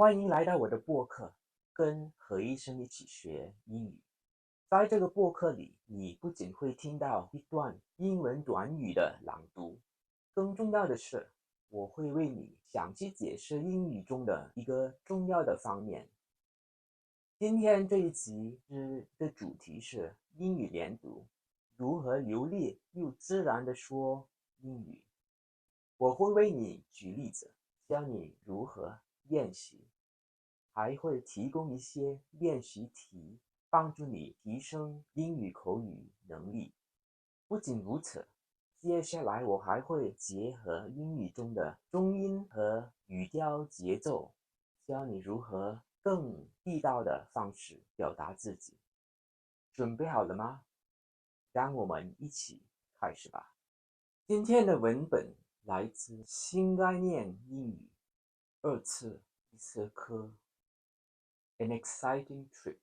欢迎来到我的播客，跟何医生一起学英语。在这个播客里，你不仅会听到一段英文短语的朗读，更重要的是，我会为你详细解释英语中的一个重要的方面。今天这一集的主题是英语连读，如何流利又自然地说英语。我会为你举例子，教你如何练习，还会提供一些练习题，帮助你提升英语口语能力。不仅如此，接下来我还会结合英语中的重音和语调节奏，教你如何更地道的方式表达自己。准备好了吗？让我们一起开始吧。今天的文本来自新概念英语2次第4课。An exciting trip.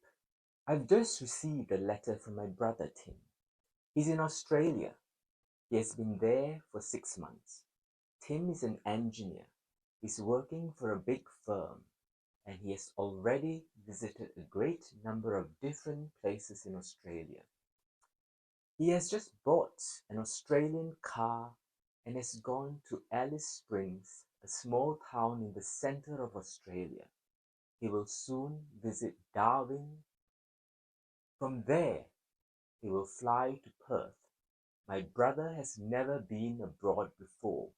I've just received a letter from my brother Tim. He's in Australia. He has been there for 6 months. Tim is an engineer. He's working for a big firm, and he has already visited a great number of different places in Australia. He has just bought an Australian car and has gone to Alice Springs, a small town in the center of Australia. He will soon visit Darwin. From there, he will fly to Perth. My brother has never been abroad before,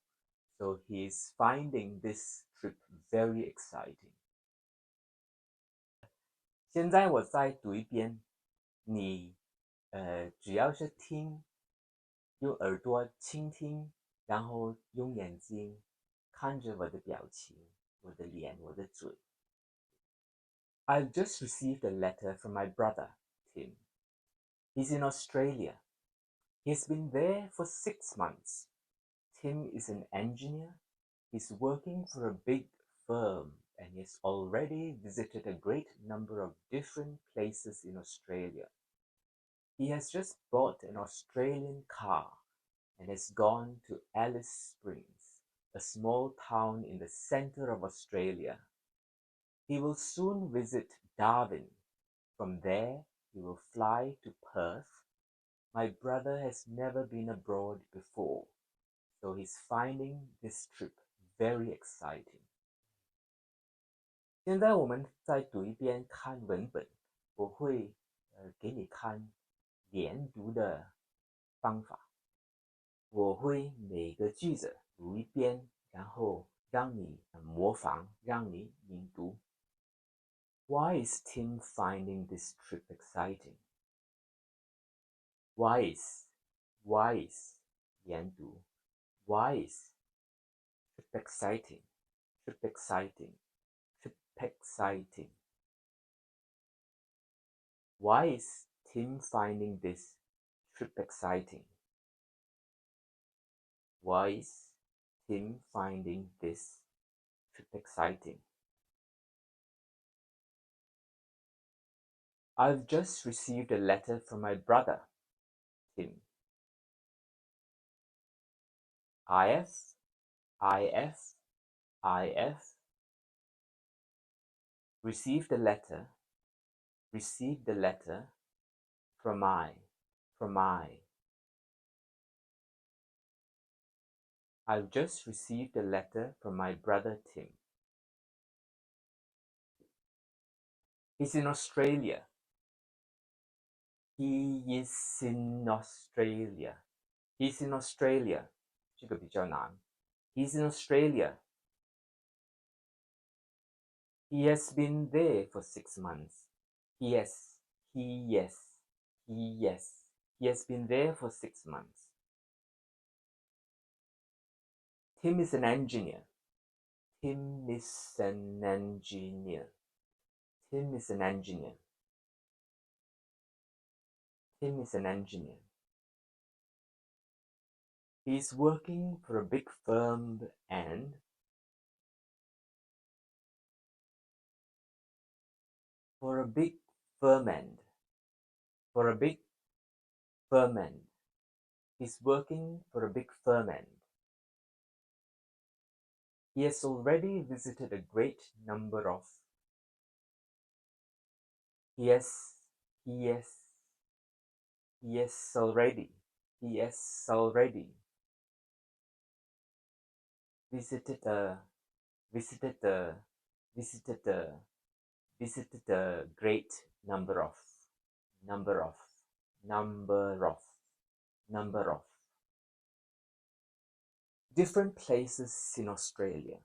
so he is finding this trip very exciting. 现在我再读一遍，你只要是听，用耳朵倾听，然后用眼睛看着我的表情，我的脸，我的嘴。I've just received a letter from my brother, Tim. He's in Australia. He's been there for 6 months. Tim is an engineer. He's working for a big firm and he has already visited a great number of different places in Australia. He has just bought an Australian car and has gone to Alice Springs, a small town in the center of Australia. He will soon visit Darwin. From there, he will fly to Perth. My brother has never been abroad before, so he's finding this trip very exciting. 现在我们再读一遍看文本，我会给你看连读的方法。我会每个句子读一遍，然后让你模仿，让你引读。Why is Tim finding this trip exciting? Why is 连读 Why is trip exciting? Why is Tim finding this trip exciting? Why is Tim finding this trip exciting? I've just received a letter from my brother, Tim. IF received the letter from I. I've just received a letter from my brother Tim. He's in Australia. He is in Australia. He's in Australia. 这个比较难。He's in Australia. He has been there for 6 months. He has been there for 6 months. Tim is an engineer. Tim is an engineer. He's working for a big firm and for a big firm. He's working for a big firm. He has already visited a great number of. He has already visited a great number of different places in Australia.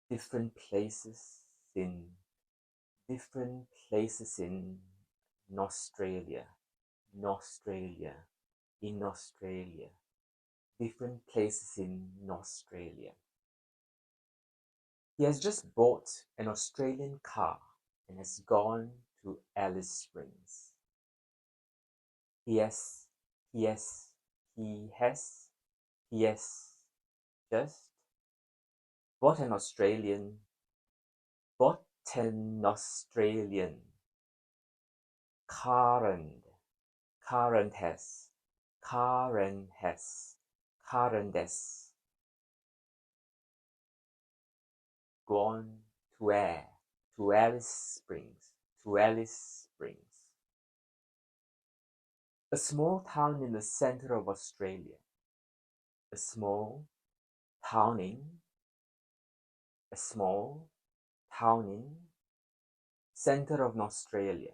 Different places in Australia. In Australia. Different places in Australia. He has just bought an Australian car and has gone to Alice Springs. He has just bought an Australian car and has gone to Alice Springs, a small town in the center of Australia. A small town in center of Australia.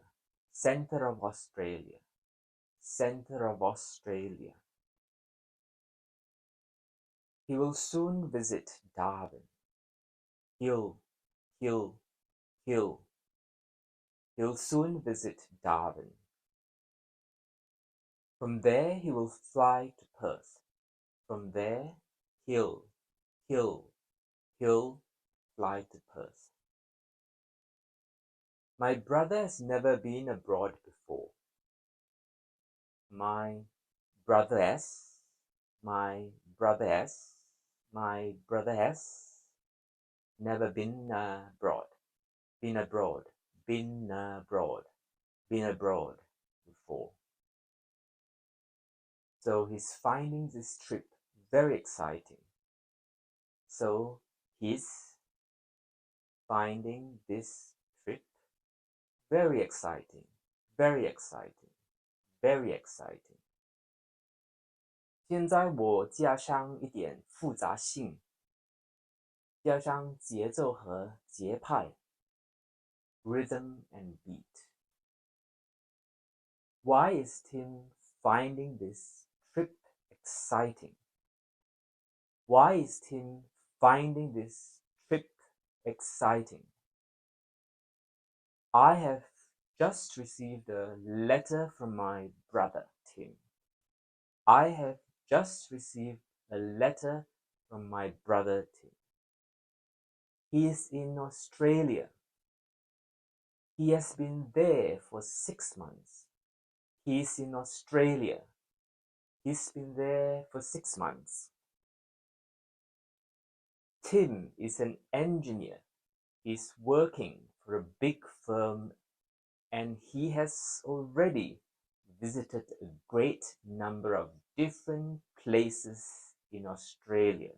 He will soon visit Darwin. He'll soon visit Darwin. From there he will fly to Perth. From there he'll fly to Perth. My brother has never been abroad before. My brother has never been abroad before. So he's finding this trip very exciting. Very exciting. 现在我加上一点复杂性，加上节奏和节拍 rhythm and beat. Why is Tim finding this trip exciting? I have just received a letter from my brother, Tim. He is in Australia. He has been there for 6 months. Tim is an engineer. He's working for a big firm and he has already visited a great number of different places in Australia.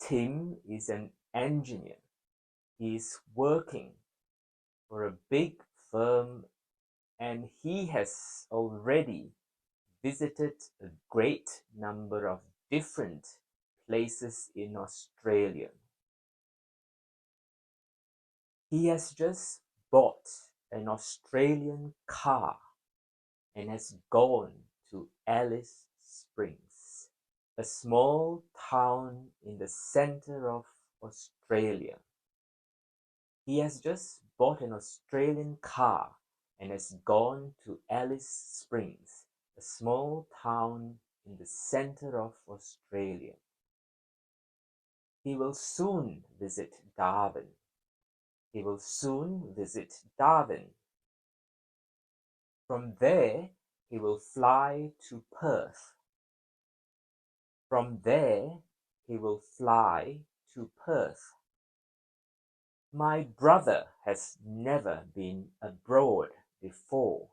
Tim is an engineer. He's working for a big firm and he has already visited a great number of different places in Australia. He has just bought an Australian car and has gone to Alice Springs, a small town in the center of Australia. He has just bought an Australian car and has gone to Alice Springs, a small town in the center of Australia. He will soon visit Darwin. From there, he will fly to Perth. My brother has never been abroad before,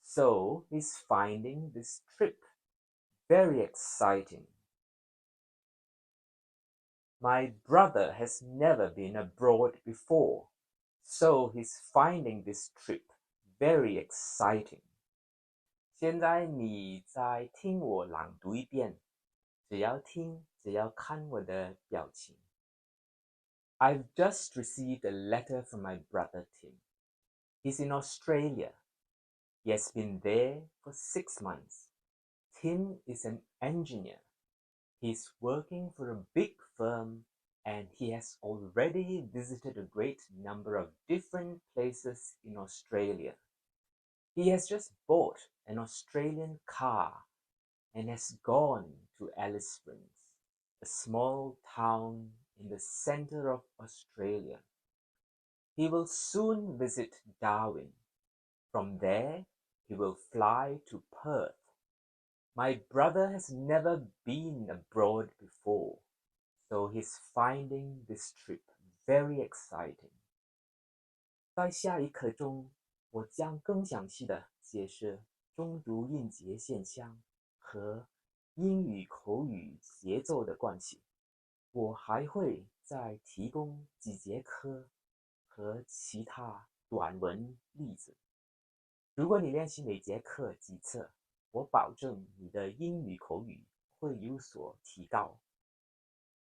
so he's finding this trip very exciting. My brother has never been abroad before, so he's finding this trip very exciting. 现在你再听我朗读一遍，只要听，只要看我的表情。I've just received a letter from my brother Tim. He's in Australia. He has been there for 6 months. Tim is an engineer. He's working for a big firm and he has already visited a great number of different places in Australia. He has just bought an Australian car and has gone to Alice Springs, a small town in the center of Australia. He will soon visit Darwin. From there, he will fly to Perth. My brother has never been abroad before, so he's finding this trip very exciting. 在下一课中，我将更详细的解释中读音节现象和英语口语节奏的关系。我还会再提供几节课和其他短文例子。如果你练习每节课几次，我保证你的英语口语会有所提高。